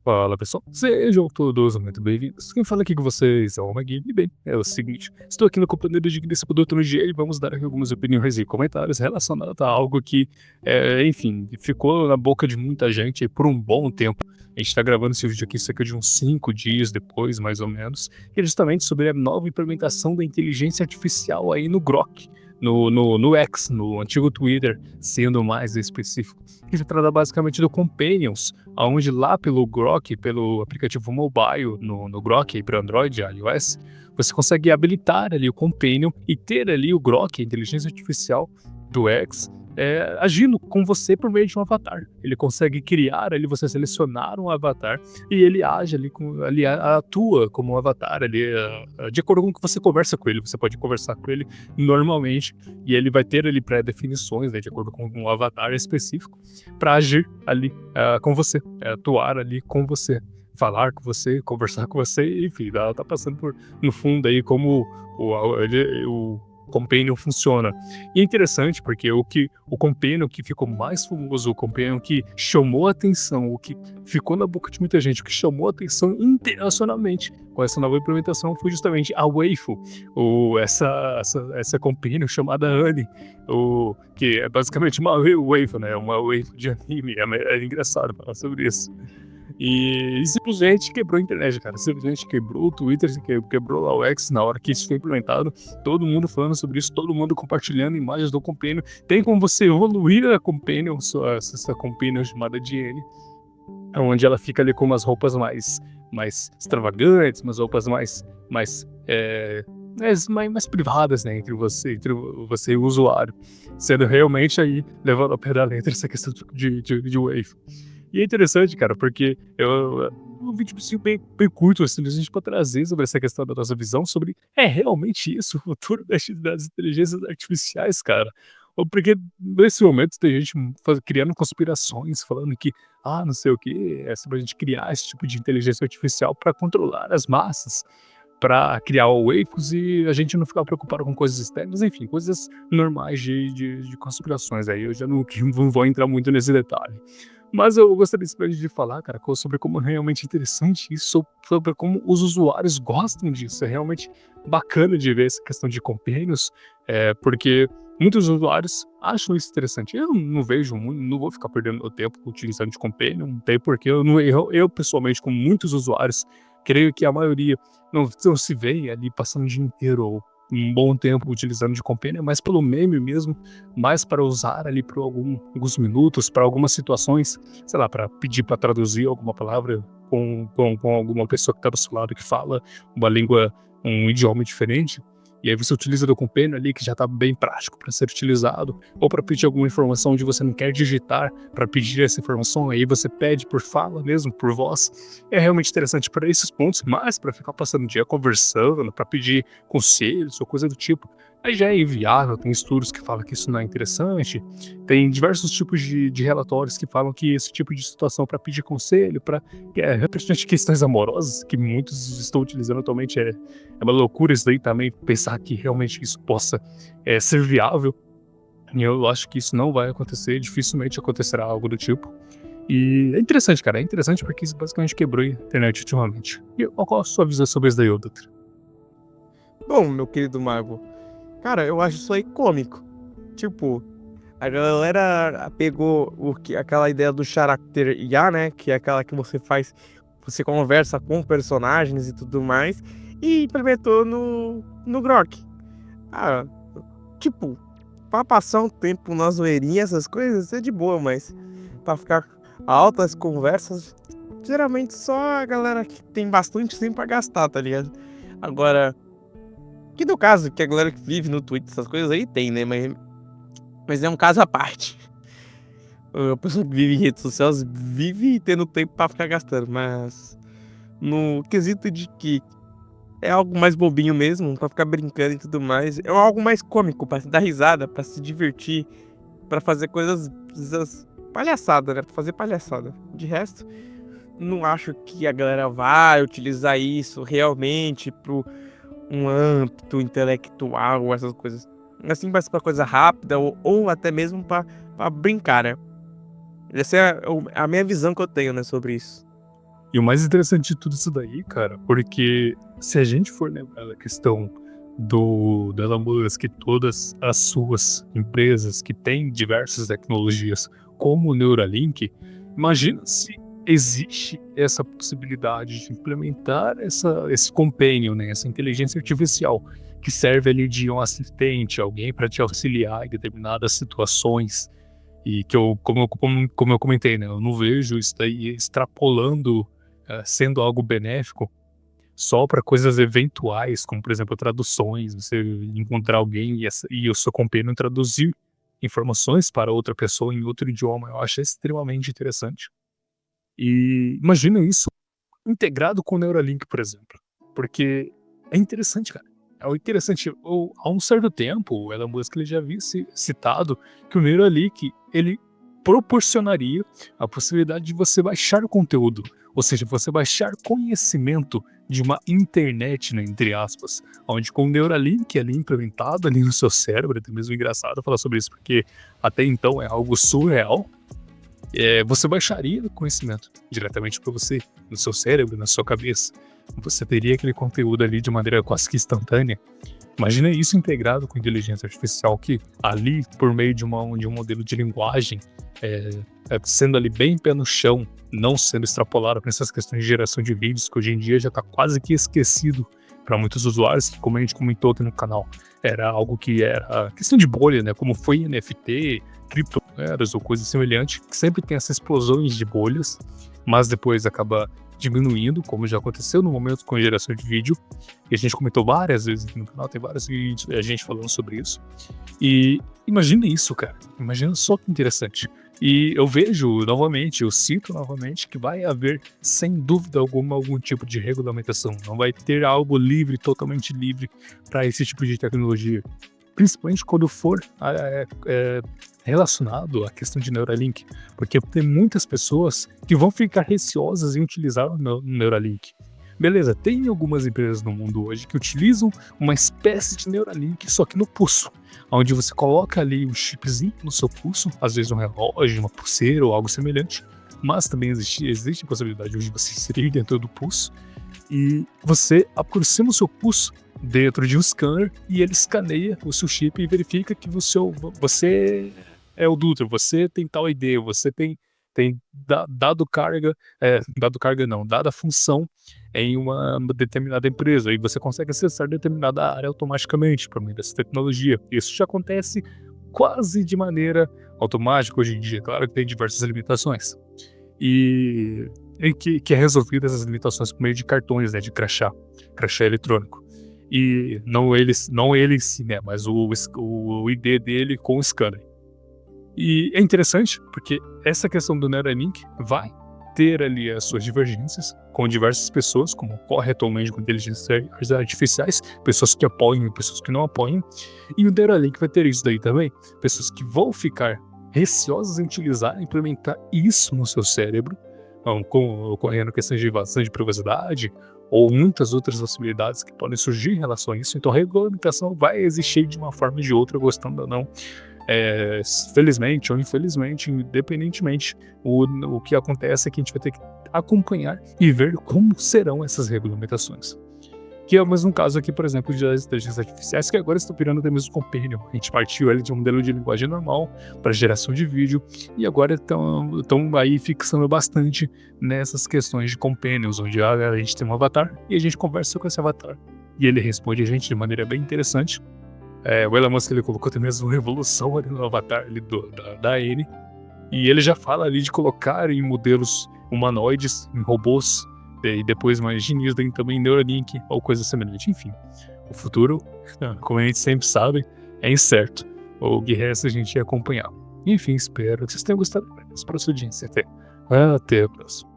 Fala pessoal, sejam todos muito bem-vindos. Quem fala aqui com vocês é o Magui. E bem, é o seguinte, estou aqui no companheiro de desse produto no dia e vamos dar aqui algumas opiniões e comentários relacionados a algo que, enfim, ficou na boca de muita gente aí por um bom tempo. A gente tá gravando esse vídeo aqui cerca de uns 5 dias depois, mais ou menos, que é justamente sobre a nova implementação da inteligência artificial aí no Grok. No X, no antigo Twitter, sendo mais específico, que se trata basicamente do Companions, onde lá pelo Grok, pelo aplicativo mobile, no Grok para Android e iOS, você consegue habilitar ali o Companion e ter ali o Grok, a inteligência artificial do X, agindo com você por meio de um avatar. Ele consegue criar ali, você selecionar um avatar e ele age ali, atua como um avatar ali, de acordo com o que você conversa com ele. Você pode conversar com ele normalmente e ele vai ter ali pré-definições, né, de acordo com um avatar específico, para agir ali com você, atuar ali com você, falar com você, conversar com você, enfim, ela tá passando por, no fundo aí, como o Companion funciona. E é interessante porque o Companion que ficou mais famoso, o Companion que chamou a atenção, o que ficou na boca de muita gente, o que chamou a atenção internacionalmente com essa nova implementação foi justamente a Waifu, essa Companion chamada Annie, que é basicamente uma waifu, né? Uma waifu de anime. É engraçado falar sobre isso. E simplesmente quebrou a internet, cara. Simplesmente quebrou o Twitter, quebrou lá o X na hora que isso foi implementado. Todo mundo falando sobre isso, todo mundo compartilhando imagens do Companion. Tem como você evoluir a Companion, essa Companion chamada de N, onde ela fica ali com umas roupas mais extravagantes, umas roupas mais privadas, né, entre você e o usuário, sendo realmente aí levando ao pé da letra essa questão de wave. E é interessante, cara, porque um vídeo assim, bem curto, assim, a gente pode trazer sobre essa questão da nossa visão sobre realmente isso, o futuro das inteligências artificiais, cara. Ou porque nesse momento tem gente criando conspirações, falando que, não sei o que, é sobre a gente criar esse tipo de inteligência artificial para controlar as massas, para criar waifus e a gente não ficar preocupado com coisas externas, enfim, coisas normais de conspirações aí. Eu já não vou entrar muito nesse detalhe. Mas eu gostaria de falar, cara, sobre como é realmente interessante isso, sobre como os usuários gostam disso. É realmente bacana de ver essa questão de companions, porque muitos usuários acham isso interessante. Eu não vejo muito, não vou ficar perdendo meu tempo utilizando de companion, não tem porque eu pessoalmente, com muitos usuários, creio que a maioria não se vê ali passando o dia inteiro ou um bom tempo utilizando de companion, mas pelo meme mesmo, mais para usar ali por alguns minutos, para algumas situações, sei lá, para pedir para traduzir alguma palavra com alguma pessoa que está do seu lado que fala uma língua, um idioma diferente. E aí você utiliza do Companion ali, que já está bem prático para ser utilizado, ou para pedir alguma informação onde você não quer digitar para pedir essa informação, aí você pede por fala mesmo, por voz. É realmente interessante para esses pontos, mas para ficar passando o dia conversando, para pedir conselhos ou coisa do tipo, aí já é inviável. Tem estudos que falam que isso não é interessante, tem diversos tipos de relatórios que falam que esse tipo de situação para pedir conselho, para representante de questões amorosas, que muitos estão utilizando atualmente, é uma loucura isso daí também, pensar que realmente isso possa ser viável. E eu acho que isso não vai acontecer, dificilmente acontecerá algo do tipo. E é interessante, cara, é interessante porque isso basicamente quebrou a internet ultimamente. E qual a sua visão sobre isso daí, doutor? Bom, meu querido Mago, cara, eu acho isso aí cômico. Tipo, a galera pegou aquela ideia do character IA, né? Que é aquela que você conversa com personagens e tudo mais, e implementou no Grok. Ah, tipo, pra passar um tempo na zoeirinha, essas coisas, é de boa, mas pra ficar altas conversas, geralmente só a galera que tem bastante tempo pra gastar, tá ligado? Agora, que no caso, que a galera que vive no Twitter, essas coisas aí tem, né? Mas é um caso à parte. A pessoa que vive em redes sociais vive tendo tempo pra ficar gastando, mas no quesito de que é algo mais bobinho mesmo, pra ficar brincando e tudo mais, é algo mais cômico, pra se dar risada, pra se divertir, pra fazer coisas palhaçada, né? Pra fazer palhaçada. De resto, não acho que a galera vai utilizar isso realmente pro um âmbito intelectual, essas coisas. Assim, vai ser pra coisa rápida ou até mesmo pra brincar, né? Essa é a minha visão que eu tenho, né, sobre isso. E o mais interessante de tudo isso daí, cara, porque se a gente for lembrar da questão do Elon Musk e todas as suas empresas que têm diversas tecnologias, como o Neuralink, imagina se existe essa possibilidade de implementar esse companion, né, essa inteligência artificial, que serve ali de um assistente, alguém para te auxiliar em determinadas situações. E que como eu comentei, né, eu não vejo isso daí extrapolando, sendo algo benéfico só para coisas eventuais, como por exemplo traduções, você encontrar alguém e o seu companheiro traduzir informações para outra pessoa em outro idioma, eu acho extremamente interessante. E imagina isso integrado com o Neuralink, por exemplo, porque é interessante, cara. É interessante. Há um certo tempo, o Elon Musk ele já havia citado que o Neuralink ele proporcionaria a possibilidade de você baixar conteúdo, ou seja, você baixar conhecimento de uma internet, né, entre aspas, onde com o Neuralink ali implementado ali no seu cérebro, é até mesmo engraçado falar sobre isso, porque até então é algo surreal, você baixaria o conhecimento diretamente para você, no seu cérebro, na sua cabeça. Você teria aquele conteúdo ali de maneira quase que instantânea. Imagina isso integrado com inteligência artificial, que ali, por meio de um modelo de linguagem, sendo ali bem pé no chão, não sendo extrapolado para essas questões de geração de vídeos, que hoje em dia já está quase que esquecido para muitos usuários, que como a gente comentou aqui no canal, era algo que era questão de bolha, né? Como foi NFT, criptomoedas ou coisa semelhante, que sempre tem essas explosões de bolhas, mas depois acaba diminuindo, como já aconteceu no momento com a geração de vídeo, e a gente comentou várias vezes aqui no canal, tem vários vídeos a gente falando sobre isso. E imagina isso, cara. Imagina só que interessante. E eu vejo novamente, eu cito novamente, que vai haver, sem dúvida alguma, algum tipo de regulamentação. Não vai ter algo livre, totalmente livre, para esse tipo de tecnologia. Principalmente quando for relacionado à questão de Neuralink. Porque tem muitas pessoas que vão ficar receosas em utilizar o Neuralink. Beleza, tem algumas empresas no mundo hoje que utilizam uma espécie de Neuralink, só que no pulso, onde você coloca ali um chipzinho no seu pulso, às vezes um relógio, uma pulseira ou algo semelhante, mas também existe a possibilidade de você inserir dentro do pulso e você aproxima o seu pulso dentro de um scanner e ele escaneia o seu chip e verifica que você é o Dutra, você tem tal ID, você tem dado carga, dada função em uma determinada empresa e você consegue acessar determinada área automaticamente por meio dessa tecnologia. Isso já acontece quase de maneira automática hoje em dia, claro que tem diversas limitações. E que é resolvida essas limitações por meio de cartões, né, de crachá eletrônico. E não ele em si, né, mas o ID dele com o scanner. E é interessante porque essa questão do Neuralink vai ter ali as suas divergências com diversas pessoas, como ocorre atualmente com inteligências artificiais, pessoas que apoiam e pessoas que não apoiam, e o Neuralink vai ter isso daí também, pessoas que vão ficar receosas em utilizar, implementar isso no seu cérebro, ocorrendo questões de invasão de privacidade, ou muitas outras possibilidades que podem surgir em relação a isso. Então a regulamentação vai existir de uma forma ou de outra, gostando ou não. Felizmente ou infelizmente, independentemente, o que acontece é que a gente vai ter que acompanhar e ver como serão essas regulamentações. Que é o mesmo caso aqui, por exemplo, das inteligências artificiais, que agora estão virando até mesmo companion. A gente partiu ali de um modelo de linguagem normal para geração de vídeo e agora estão aí fixando bastante nessas questões de companions, onde a gente tem um avatar e a gente conversa com esse avatar. E ele responde a gente de maneira bem interessante. O Elon Musk ele colocou até mesmo revolução ali no avatar ali da N. E ele já fala ali de colocar em modelos humanoides, em robôs, e depois mais Disney também Neuralink ou coisa semelhante. Enfim, o futuro, como a gente sempre sabe, é incerto. O que resta a gente acompanhar. Enfim, espero que vocês tenham gostado. Para a sua audiência. Até a próxima.